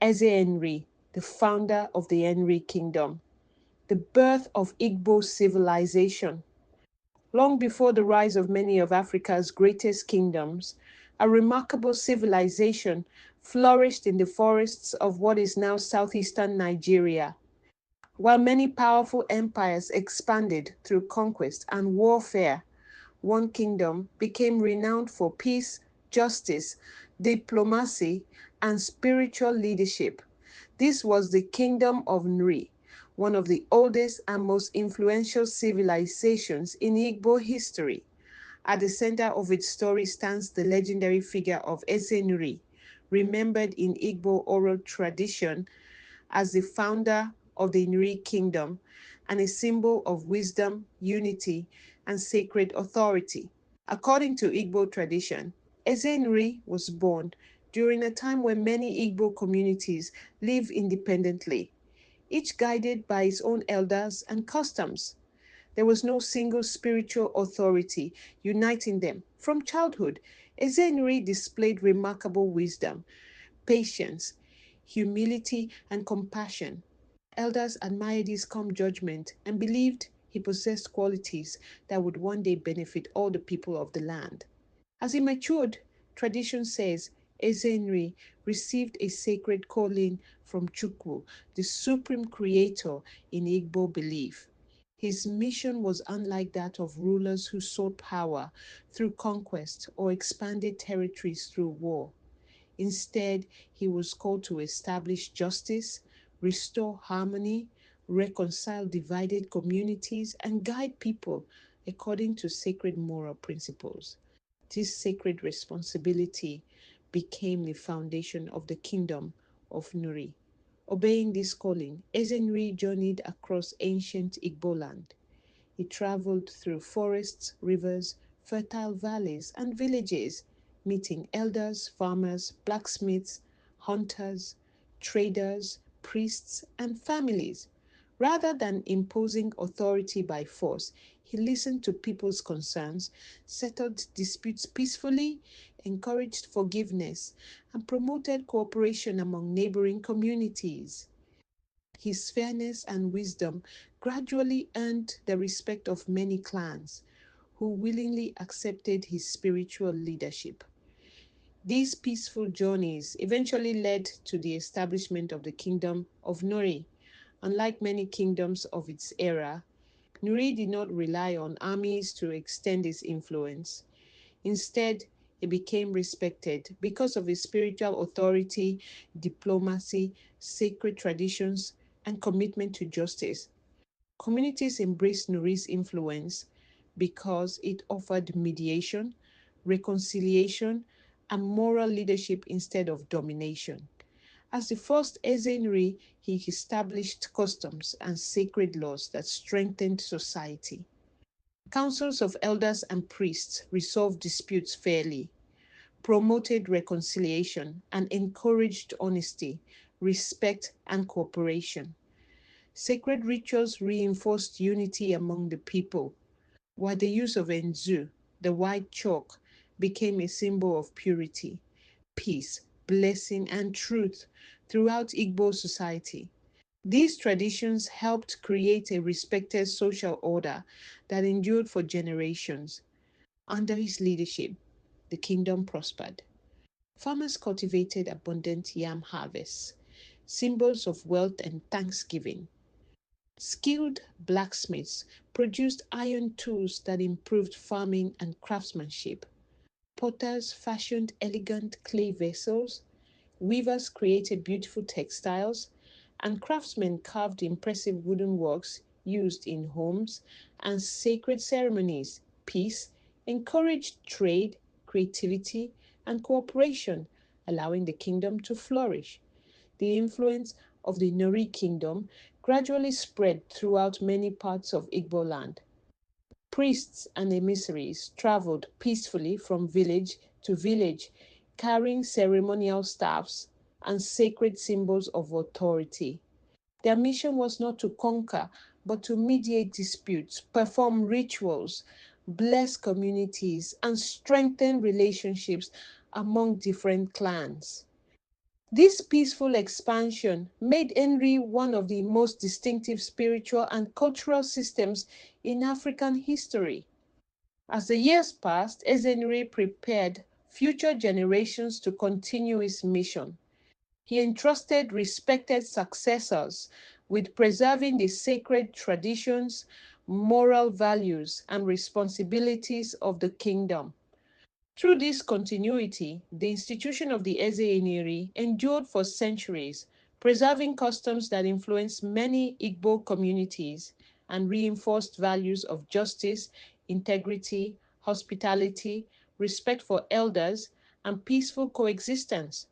Eze Nri, the founder of the Nri Kingdom, the birth of Igbo civilization. Long before the rise of many of Africa's greatest kingdoms, a remarkable civilization flourished in the forests of what is now southeastern Nigeria. While many powerful empires expanded through conquest and warfare, one kingdom became renowned for peace, justice, diplomacy, and spiritual leadership. This was the Kingdom of Nri, one of the oldest and most influential civilizations in Igbo history. At the center of its story stands the legendary figure of Eze Nri, remembered in Igbo oral tradition as the founder of the Nri Kingdom and a symbol of wisdom, unity, and sacred authority. According to Igbo tradition, Eze Nri was born during a time when many Igbo communities live independently, each guided by its own elders and customs. There was no single spiritual authority uniting them. From childhood, Eze Nri displayed remarkable wisdom, patience, humility, and compassion. Elders admired his calm judgment and believed he possessed qualities that would one day benefit all the people of the land. As he matured, tradition says Eze Nri received a sacred calling from Chukwu, the supreme creator in Igbo belief. His mission was unlike that of rulers who sought power through conquest or expanded territories through war. Instead, he was called to establish justice, restore harmony, reconcile divided communities, and guide people according to sacred moral principles. This sacred responsibility became the foundation of the kingdom of Nri. Obeying this calling, Eze Nri journeyed across ancient Igboland. He traveled through forests, rivers, fertile valleys, and villages, meeting elders, farmers, blacksmiths, hunters, traders, priests, and families. Rather than imposing authority by force, he listened to people's concerns, settled disputes peacefully, encouraged forgiveness, and promoted cooperation among neighboring communities. His fairness and wisdom gradually earned the respect of many clans who willingly accepted his spiritual leadership. These peaceful journeys eventually led to the establishment of the kingdom of Nuri. Unlike many kingdoms of its era, Nuri did not rely on armies to extend its influence. Instead, he became respected because of his spiritual authority, diplomacy, sacred traditions, and commitment to justice. Communities embraced Nuri's influence because it offered mediation, reconciliation, and moral leadership instead of domination. As the first Eze Nri, he established customs and sacred laws that strengthened society. Councils of elders and priests resolved disputes fairly, promoted reconciliation, and encouraged honesty, respect, and cooperation. Sacred rituals reinforced unity among the people, while the use of enzu, the white chalk, became a symbol of purity, peace, blessing, and truth throughout Igbo society. These traditions helped create a respected social order that endured for generations. Under his leadership, the kingdom prospered. Farmers cultivated abundant yam harvests, symbols of wealth and thanksgiving. Skilled blacksmiths produced iron tools that improved farming and craftsmanship. Potters fashioned elegant clay vessels. Weavers created beautiful textiles. And craftsmen carved impressive wooden works used in homes and sacred ceremonies. Peace encouraged trade, creativity, and cooperation, allowing the kingdom to flourish. The influence of the Nri kingdom gradually spread throughout many parts of Igboland. Priests and emissaries traveled peacefully from village to village, carrying ceremonial staffs and sacred symbols of authority. Their mission was not to conquer, but to mediate disputes, perform rituals, bless communities, and strengthen relationships among different clans. This peaceful expansion made Nri one of the most distinctive spiritual and cultural systems in African history. As the years passed, Eze Nri prepared future generations to continue his mission. He entrusted respected successors with preserving the sacred traditions, moral values, and responsibilities of the kingdom. Through this continuity, the institution of the Eze Nri endured for centuries, preserving customs that influenced many Igbo communities and reinforced values of justice, integrity, hospitality, respect for elders, and peaceful coexistence.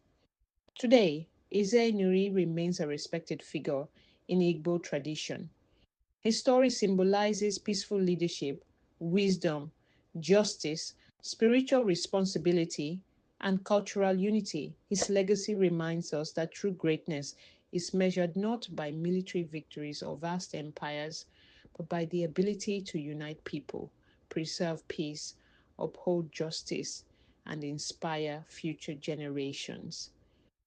Today, Eze Nri remains a respected figure in Igbo tradition. His story symbolizes peaceful leadership, wisdom, justice, spiritual responsibility, and cultural unity. His legacy reminds us that true greatness is measured not by military victories or vast empires, but by the ability to unite people, preserve peace, uphold justice, and inspire future generations.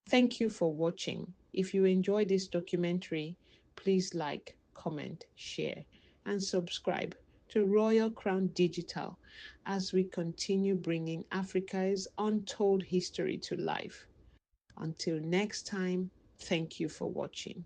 Thank you for watching. If you enjoyed this documentary, please like, comment, share, and subscribe to Royal Crown Digital as we continue bringing Africa's untold history to life. Until next time, thank you for watching.